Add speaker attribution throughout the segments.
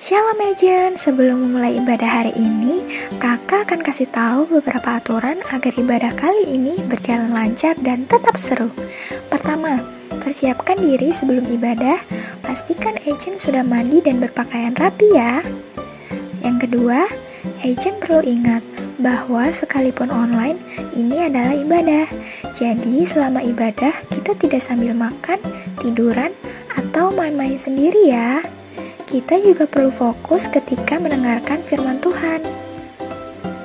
Speaker 1: Shalom Agent, sebelum memulai ibadah hari ini, kakak akan kasih tahu beberapa aturan agar ibadah kali ini berjalan lancar dan tetap seru. Pertama, persiapkan diri sebelum ibadah, pastikan Agent sudah mandi dan berpakaian rapi ya. Yang kedua, Agent perlu ingat bahwa sekalipun online, ini adalah ibadah. Jadi selama ibadah, kita tidak sambil makan, tiduran, atau main-main sendiri ya. Kita juga perlu fokus ketika mendengarkan firman Tuhan.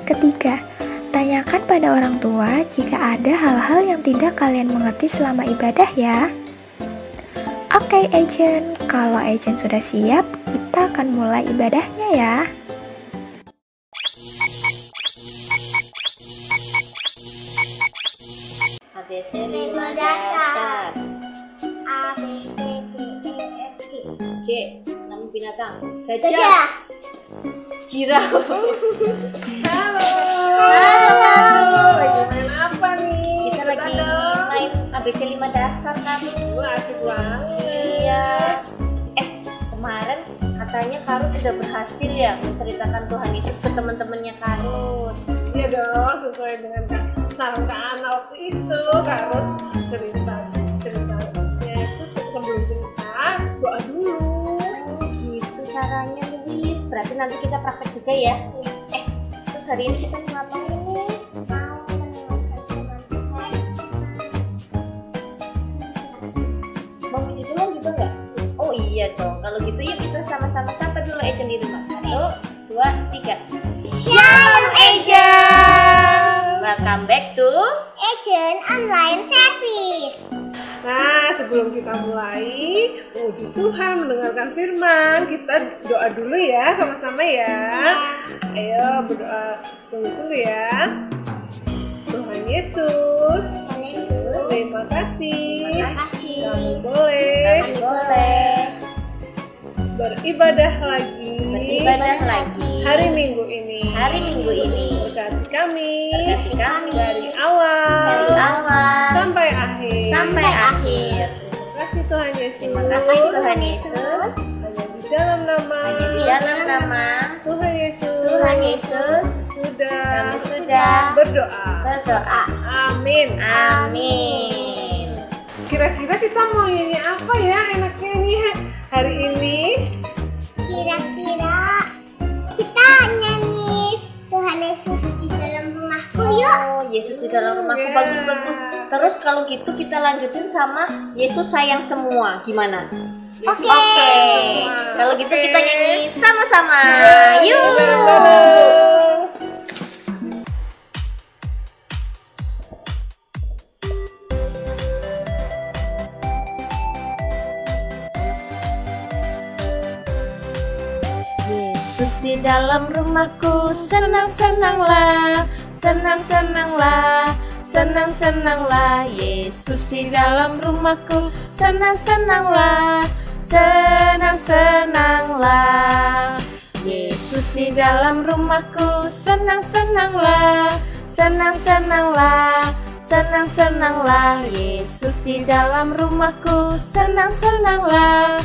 Speaker 1: Ketiga, tanyakan pada orang tua jika ada hal-hal yang tidak kalian mengerti selama ibadah ya. Oke Agent, kalau Agent sudah siap, kita akan mulai ibadahnya ya.
Speaker 2: ABC 5 dasar.
Speaker 3: A, B, C, D, E, F, G.
Speaker 2: G. Nama binatang.
Speaker 3: Gajah.
Speaker 2: Gajah. Jirau.
Speaker 3: Halo.
Speaker 4: Lagi main apa nih?
Speaker 2: Kita lagi main ABC 5 dasar kamu.
Speaker 4: Wah, asik banget.
Speaker 2: Iya. Kemarin katanya Karut udah berhasil ya menceritakan Tuhan Yesus ke teman-temannya Karut.
Speaker 4: Iya dong, sesuai dengan saran Kak Ana waktu itu. Karut ceritanya itu sebelum cerita doa dulu.
Speaker 2: Gitu caranya Luis. Berarti nanti kita praktek juga ya. Terus hari ini kita mau ngapain nih?
Speaker 3: Mau mendengarkan firman Tuhan.
Speaker 2: Mau puji Tuhan juga nggak? Oh iya dong. Kalau gitu yuk kita sama-sama sapa dulu Agent di rumah. 1, 2, 3.
Speaker 3: Shalom Agent.
Speaker 2: Welcome back to
Speaker 3: Agent Online Service.
Speaker 4: Nah, sebelum kita mulai memuji Tuhan, mendengarkan firman, kita doa dulu ya, sama-sama ya. Ayo berdoa sungguh-sungguh ya. Tuhan Yesus, terima kasih. Kami boleh beribadah lagi hari Minggu ini. Berkati kami dari awal sampai akhir. Terima kasih Tuhan Yesus.
Speaker 2: Tuhan Yesus.
Speaker 4: Hanya di dalam nama Tuhan Yesus
Speaker 2: Kami sudah
Speaker 4: berdoa. Amin. Kira-kira kita mau nyanyi apa ya enaknya nih hari ini?
Speaker 3: Kira-kira kita nyanyi Tuhan Yesus di dalam rumahku yuk.
Speaker 2: Oh, Yesus di dalam rumahku, bagus. Terus kalau gitu kita lanjutin sama Yesus sayang semua. Gimana?
Speaker 4: Yesus
Speaker 2: Oke.
Speaker 4: sayang semua.
Speaker 2: Kalau gitu
Speaker 4: Oke.
Speaker 2: kita nyanyi sama-sama. Yuk.
Speaker 4: Bareng-bareng.
Speaker 2: Yesus di dalam rumahku, senang-senanglah. Yesus di dalam rumahku, senang-senanglah. Yesus di dalam rumahku, senang-senanglah. Yesus di dalam rumahku, senang-senanglah.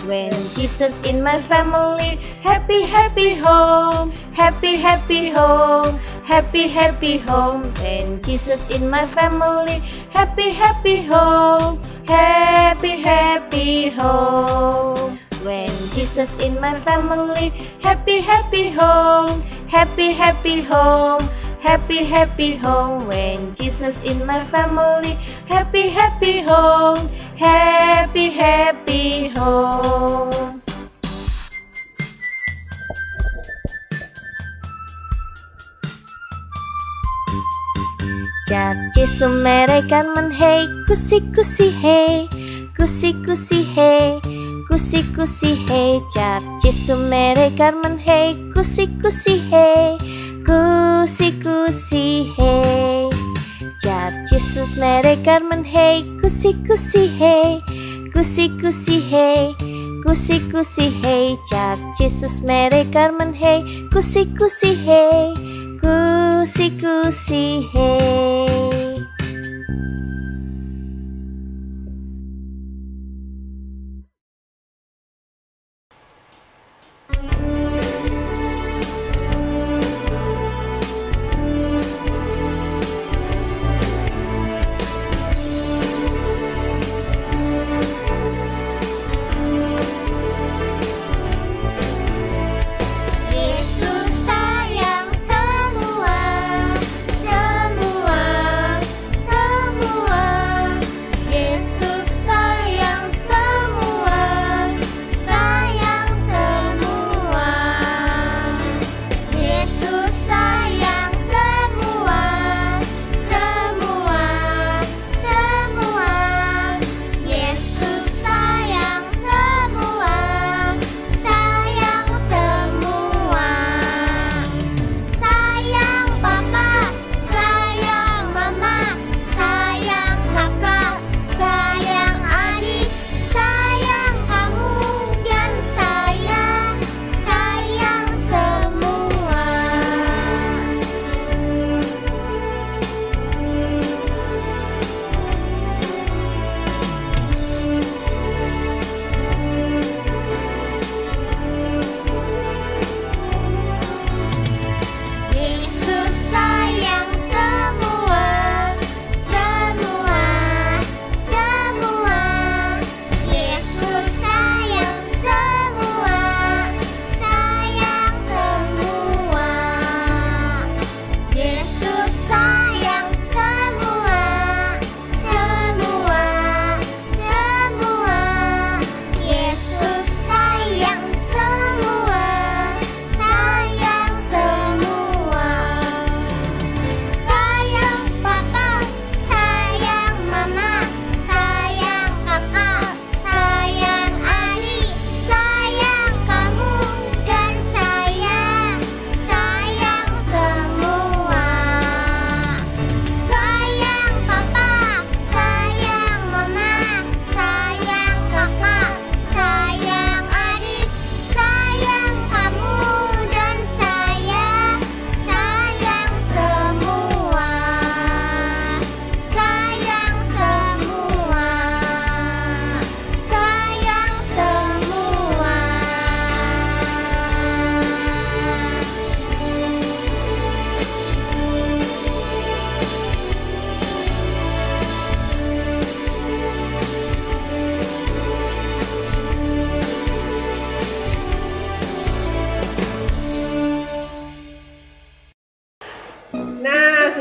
Speaker 2: When Jesus in my family, happy home. When Jesus in my family, happy home. When Jesus in my family, happy home. When Jesus in my family, happy home. Jab Jesu merekan men hey, kusi hey. Jab Jesu merekan men hey, kusi hey. Jab Jesus merekan men hey, kusi hey. Jab Jesus merekan men hey, kusi hey.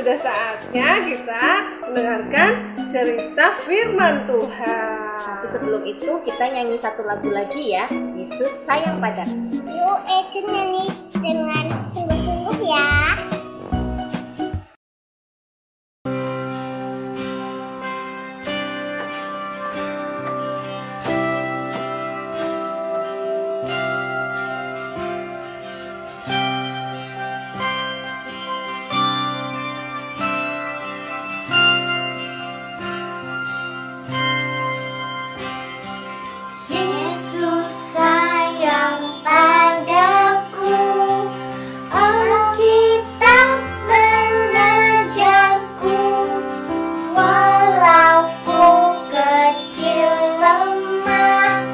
Speaker 4: sudah saatnya kita mendengarkan cerita firman Tuhan.
Speaker 2: Tapi sebelum itu kita nyanyi satu lagu lagi ya. Yesus sayang padaku.
Speaker 3: Yuk Ecen nyanyi dengan sungguh-sungguh ya.
Speaker 5: Yesus sayang padaku, Alkitab mengajarku, walau ku kecil lemah,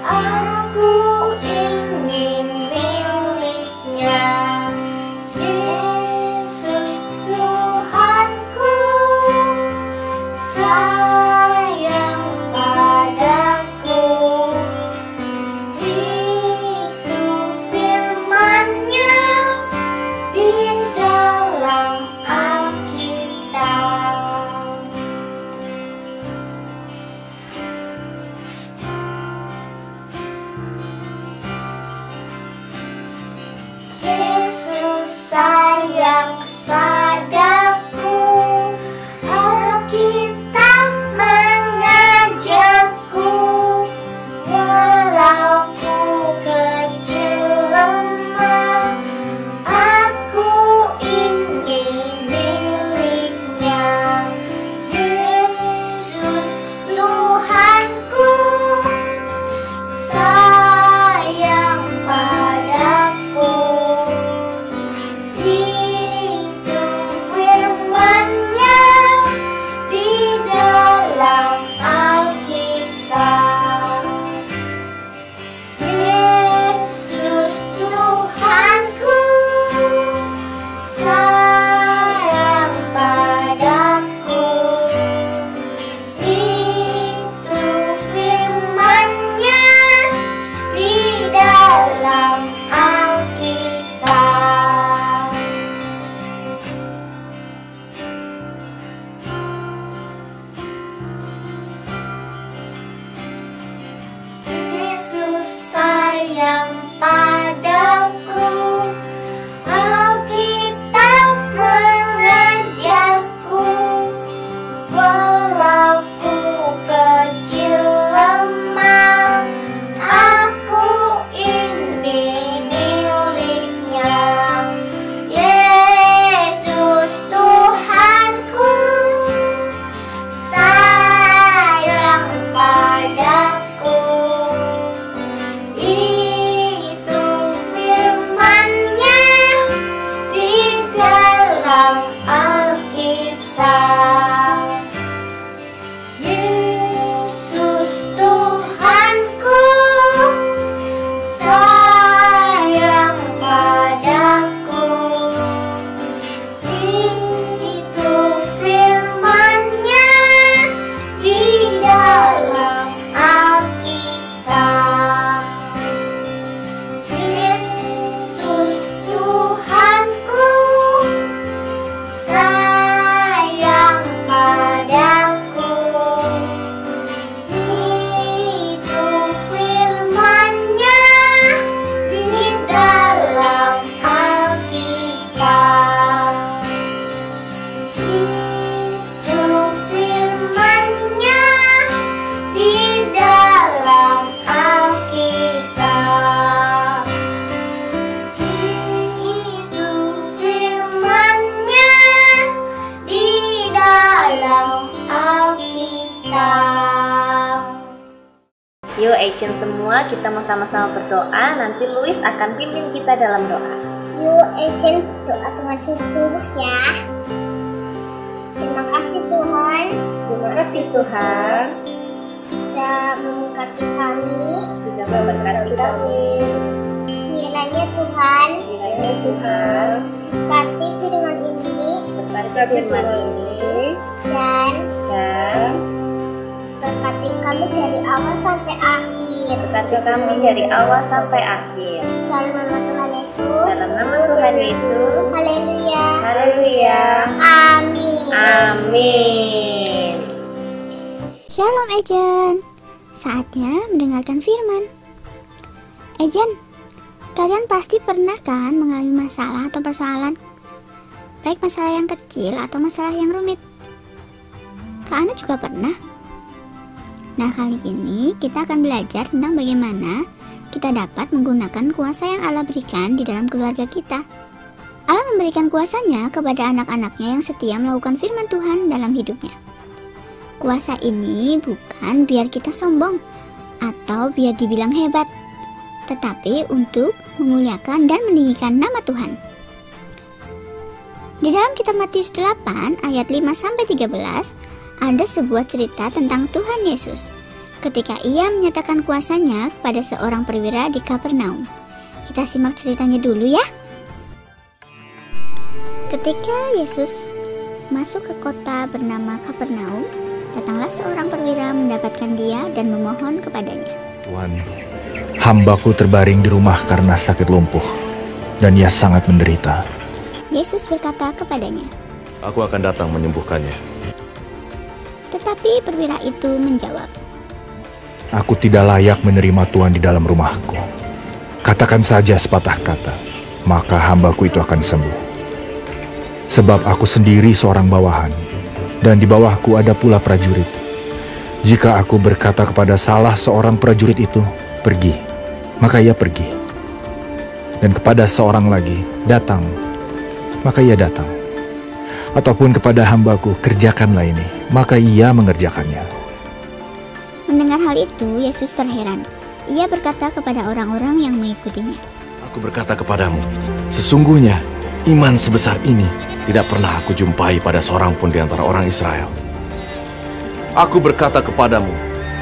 Speaker 5: aku ingin miliknya. Yesus Tuhanku, sayang padaku. Itu firman-Nya di dalam Alkitab. Yesus sayang padaku, Alkitab mengajarku, walau ku kecil lemah, aku ingin miliknya. Yesus Tuhanku, sayang padaku. Itu firman-Nya di dalam Alkitab. Yesus Tuhanku, sayang padaku. Itu firman-Nya di dalam Alkitab. Yesus sayang padaku, Alkitab mengajarku, walau ku kecil lemah, aku ini miliknya. Yesus Tuhanku, sayang padaku. Itu firman-Nya di dalam Alkitab. Yesus Tuhanku, sayang padaku. Itu firman-Nya di dalam Alkitab. Yesus Tuhanku, sayang padaku. Itu firman-Nya di dalam Alkitab. Itu firman-Nya di dalam Alkitab. Itu firman-Nya di dalam Alkitab.
Speaker 2: Yuk Ecen semua kita mau sama-sama berdoa. Nanti Luis akan pimpin kita dalam doa.
Speaker 3: Yuk Ecen doa dengan sungguh-sungguh ya. Terima kasih Tuhan
Speaker 2: Terima kasih Tuhan
Speaker 3: sudah memberkati kami.
Speaker 2: sudah memberkati kami.
Speaker 3: Kiranya Tuhan
Speaker 2: Kiranya Tuhan
Speaker 3: berkati firman ini
Speaker 2: berkati firman ini
Speaker 3: dan
Speaker 2: dan
Speaker 3: berkati kami dari awal sampai akhir.
Speaker 2: berkati kami dari awal sampai akhir.
Speaker 3: Dalam nama Tuhan Yesus.
Speaker 2: Dalam nama Tuhan Yesus.
Speaker 3: Haleluya.
Speaker 2: Haleluya.
Speaker 3: Amin.
Speaker 2: Amin.
Speaker 5: Shalom Ejen. Saatnya mendengarkan firman. Ejen, kalian pasti pernah kan mengalami masalah atau persoalan? Baik masalah yang kecil atau masalah yang rumit. Kak Ana juga pernah. Nah, kali ini kita akan belajar tentang bagaimana kita dapat menggunakan kuasa yang Allah berikan di dalam keluarga kita. Allah memberikan kuasanya kepada anak-anaknya yang setia melakukan firman Tuhan dalam hidupnya. Kuasa ini bukan biar kita sombong atau biar dibilang hebat, tetapi untuk memuliakan dan meninggikan nama Tuhan. Di dalam kitab Matius 8 ayat 5-13 ada sebuah cerita tentang Tuhan Yesus ketika ia menyatakan kuasanya kepada seorang perwira di Kapernaum. Kita simak ceritanya dulu ya. Ketika Yesus masuk ke kota bernama Kapernaum, datanglah seorang perwira mendapatkan dia dan memohon kepadanya.
Speaker 6: Tuhan, hambaku terbaring di rumah karena sakit lumpuh, dan ia sangat menderita.
Speaker 5: Yesus berkata kepadanya,
Speaker 7: Aku akan datang menyembuhkannya.
Speaker 5: tetapi perwira itu menjawab,
Speaker 6: Aku tidak layak menerima Tuhan di dalam rumahku. Katakan saja sepatah kata, maka hambaku itu akan sembuh. Sebab aku sendiri seorang bawahan, dan di bawahku ada pula prajurit. Jika aku berkata kepada salah seorang prajurit itu, pergi, maka ia pergi. Dan kepada seorang lagi, datang, maka ia datang. Ataupun kepada hambaku, kerjakanlah ini, maka ia mengerjakannya.
Speaker 5: Mendengar hal itu, Yesus terheran. Ia berkata kepada orang-orang yang mengikutinya,
Speaker 7: Aku berkata kepadamu, sesungguhnya iman sebesar ini tidak pernah aku jumpai pada seorang pun di antara orang Israel. Aku berkata kepadamu,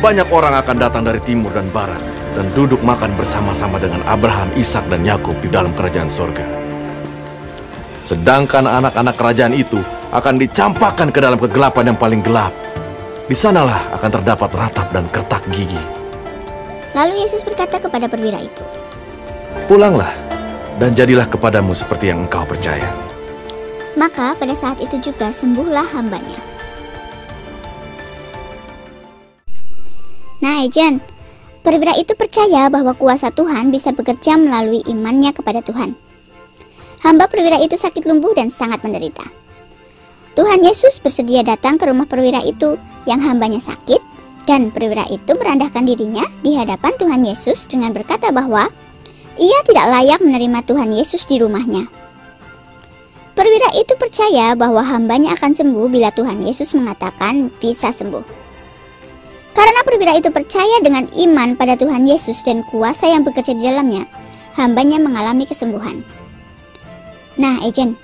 Speaker 7: banyak orang akan datang dari timur dan barat dan duduk makan bersama-sama dengan Abraham, Ishak dan Yakub di dalam kerajaan surga. Sedangkan anak-anak kerajaan itu akan dicampakkan ke dalam kegelapan yang paling gelap. Di sanalah akan terdapat ratap dan kertak gigi.
Speaker 5: Lalu Yesus berkata kepada perwira itu,
Speaker 7: Pulanglah dan jadilah kepadamu seperti yang engkau percaya.
Speaker 5: maka pada saat itu juga sembuhlah hambanya. Nah Ejen, perwira itu percaya bahwa kuasa Tuhan bisa bekerja melalui imannya kepada Tuhan. Hamba perwira itu sakit lumpuh dan sangat menderita. Tuhan Yesus bersedia datang ke rumah perwira itu yang hambanya sakit, dan perwira itu merendahkan dirinya di hadapan Tuhan Yesus dengan berkata bahwa ia tidak layak menerima Tuhan Yesus di rumahnya. Perwira itu percaya bahwa hambanya akan sembuh bila Tuhan Yesus mengatakan bisa sembuh. Karena perwira itu percaya dengan iman pada Tuhan Yesus dan kuasa yang bekerja di dalamnya, hambanya mengalami kesembuhan. Nah Ejen,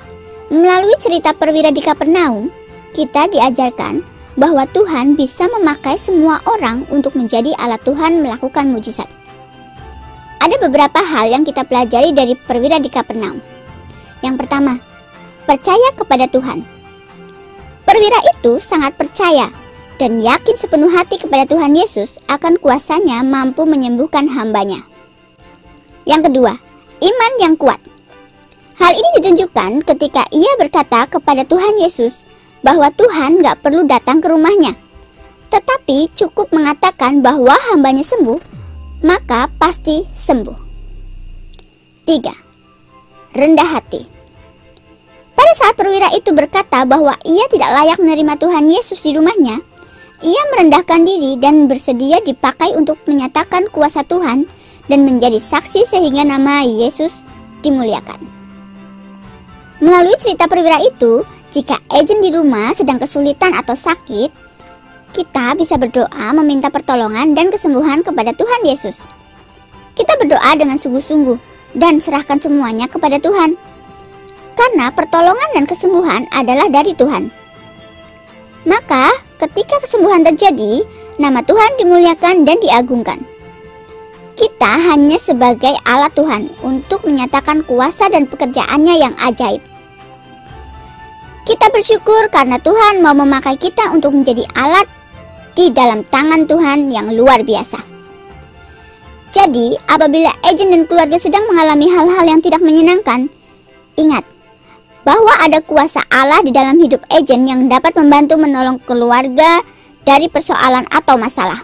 Speaker 5: melalui cerita perwira di Kapernaum, kita diajarkan bahwa Tuhan bisa memakai semua orang untuk menjadi alat Tuhan melakukan mujizat. Ada beberapa hal yang kita pelajari dari perwira di Kapernaum. Yang pertama, percaya kepada Tuhan. Perwira itu sangat percaya dan yakin sepenuh hati kepada Tuhan Yesus akan kuasanya mampu menyembuhkan hambanya. Yang kedua, iman yang kuat. Hal ini ditunjukkan ketika ia berkata kepada Tuhan Yesus bahwa Tuhan gak perlu datang ke rumahnya, tetapi cukup mengatakan bahwa hambanya sembuh, maka pasti sembuh. 3. Rendah hati. Pada saat perwira itu berkata bahwa ia tidak layak menerima Tuhan Yesus di rumahnya, ia merendahkan diri dan bersedia dipakai untuk menyatakan kuasa Tuhan dan menjadi saksi sehingga nama Yesus dimuliakan. Melalui cerita perwira itu, jika Ejen di rumah sedang kesulitan atau sakit, kita bisa berdoa meminta pertolongan dan kesembuhan kepada Tuhan Yesus. Kita berdoa dengan sungguh-sungguh dan serahkan semuanya kepada Tuhan. Karena pertolongan dan kesembuhan adalah dari Tuhan. Maka, ketika kesembuhan terjadi, nama Tuhan dimuliakan dan diagungkan. Kita hanya sebagai alat Tuhan untuk menyatakan kuasa dan pekerjaannya yang ajaib. Kita bersyukur karena Tuhan mau memakai kita untuk menjadi alat di dalam tangan Tuhan yang luar biasa. Jadi, apabila Ejen dan keluarga sedang mengalami hal-hal yang tidak menyenangkan, ingat bahwa ada kuasa Allah di dalam hidup Ejen yang dapat membantu menolong keluarga dari persoalan atau masalah.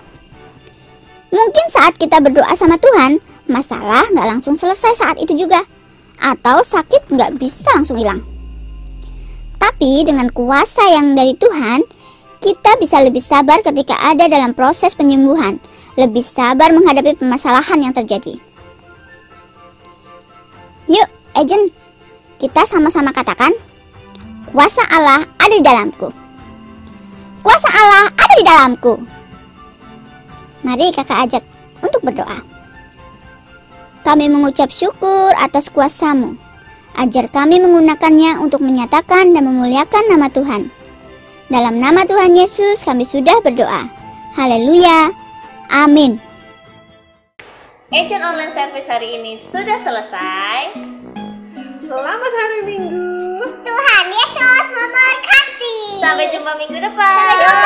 Speaker 5: Mungkin saat kita berdoa sama Tuhan, masalah nggak langsung selesai saat itu juga, atau sakit nggak bisa langsung hilang. Tapi dengan kuasa yang dari Tuhan, kita bisa lebih sabar ketika ada dalam proses penyembuhan, lebih sabar menghadapi permasalahan yang terjadi. Yuk, Ejen, kita sama-sama katakan, kuasa Allah ada di dalamku. Kuasa Allah ada di dalamku. Mari kakak ajak untuk berdoa. Kami mengucap syukur atas kuasa-Mu. Ajar kami menggunakannya untuk menyatakan dan memuliakan nama Tuhan. Dalam nama Tuhan Yesus kami sudah berdoa. Haleluya. Amin.
Speaker 2: Ejen online service hari ini sudah selesai.
Speaker 4: Selamat hari Minggu.
Speaker 3: Tuhan Yesus memberkati.
Speaker 2: Sampai jumpa minggu depan.